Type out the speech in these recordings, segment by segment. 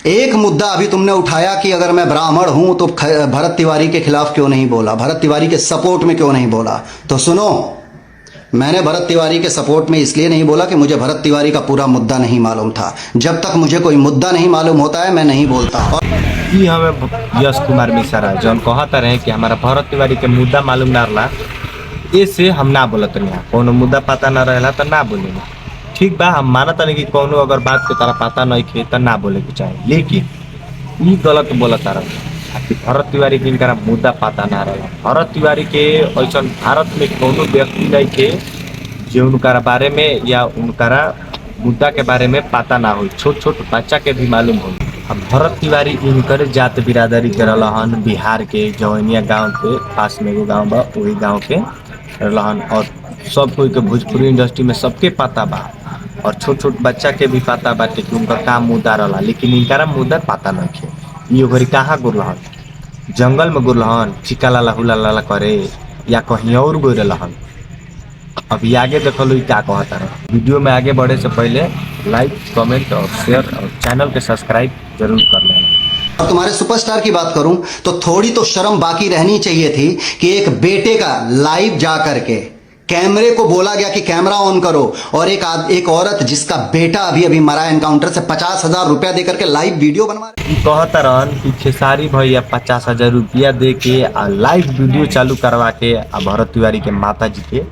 एक मुद्दा अभी तुमने उठाया कि अगर मैं ब्राह्मण हूं तो भरत तिवारी के खिलाफ क्यों नहीं बोला, भरत तिवारी के सपोर्ट में क्यों नहीं बोला। तो सुनो, मैंने भरत तिवारी के सपोर्ट में इसलिए नहीं बोला कि मुझे भरत तिवारी का पूरा मुद्दा नहीं मालूम था। जब तक मुझे कोई मुद्दा नहीं मालूम होता है मैं नहीं बोलता। और ई हमें यश कुमार मिश्रा जौन कहता रहे कि हमारा भरत तिवारी के मुद्दा मालूम ना रहा, ऐसे हम ना बोलत रहे। कोनो मुद्दा पता ना रहेला तो ना बोले। ठीक बा, हम मानत नहीं कि कोनो अगर बात के तारा पता नहीं खे तो ना बोले के चाहे, लेकिन ई गलत बोलत रहा कि भरत तिवारी के इनका मुद्दा पता ना रहा। भरत तिवारी के ऐसा भारत में कोनो व्यक्ति नहीं थे जो उनका बारे में या उनका मुद्दा के बारे में पता ना हो। छोट छोट बच्चा के भी मालूम हो। अब भरत तिवारी इनकर जात बिरादरी के रहन बिहार के जवनिया गांव के पास में एगो गांव बा, वही गांव के रहन। और सब कोई के भोजपुरी इंडस्ट्री में सबके पता बा और छोट छोट बच्चा के भी पता बाटे कि उनका काम मुद्दा रहा, लेकिन इनका मुद्दा पता नहीं है। ये ओकरी कहाँ गुर रहन, जंगल में गुर रहन चिका लाला हुला लाला करे या कहीं और गुर रहन। अभी आगे देखो लोग क्या कहता है। वीडियो में आगे बढ़े से पहले लाइक कमेंट और शेयर और चैनल के सब्सक्राइब जरूर कर लेना। अब तुम्हारे सुपरस्टार की बात करूं तो थोड़ी तो शर्म बाकी रहनी चाहिए थी कि एक बेटे का लाइव जा करके कैमरे को बोला गया कि कैमरा ऑन करो, और एक औरत जिसका बेटा अभी अभी मरा एनकाउंटर से 50,000 रुपया देकर के लाइव वीडियो बनवा कहता रहन कि खेसारी भैया 50,000 रुपया दे के लाइव वीडियो चालू करवा के भरत तिवारी के माता जी के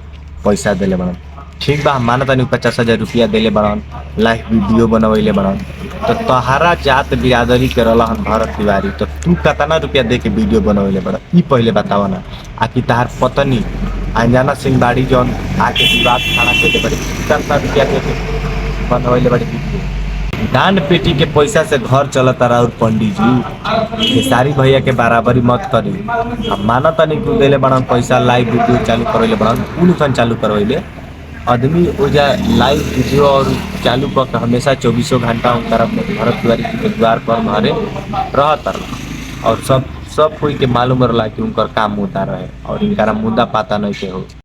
पैसा दिले बड़न। ठीक बा, हम मानता नहीं 50,000 रुपया दिले बड़न, लाइव वीडियो बनवैले बड़न। तो तहारा जात बिरादरी के रहन भरत तिवारी, तो तू कितना रुपया दे के वीडियो बनवैले बड़न, ई पहले बतावा ना। आकि तहार पत्नी अंजना सिंह बाड़ी जौन आके विवाद खड़ा कर बड़ी 50,000 रुपया दे के बनवैले बड़ी वीडियो। दान पेटी के पैसा से घर चलता रहा। और पंडित जी खेसारी भैया के बराबरी मत करी। हम मानता नहीं क्यों दिले बड़न पैसा लाइव वीडियो चालू करवैले बड़न, उन चालू करवैले आदमी ओजा लाइव वीडियो और चालू कर हमेशा 24 घंटा भरत तिवारी के द्वार पर घरे रहता और सब कोई के मालूम रहा कि उनका काम मुद्दा रहे और इनका मुद्दा पता नहीं के हो।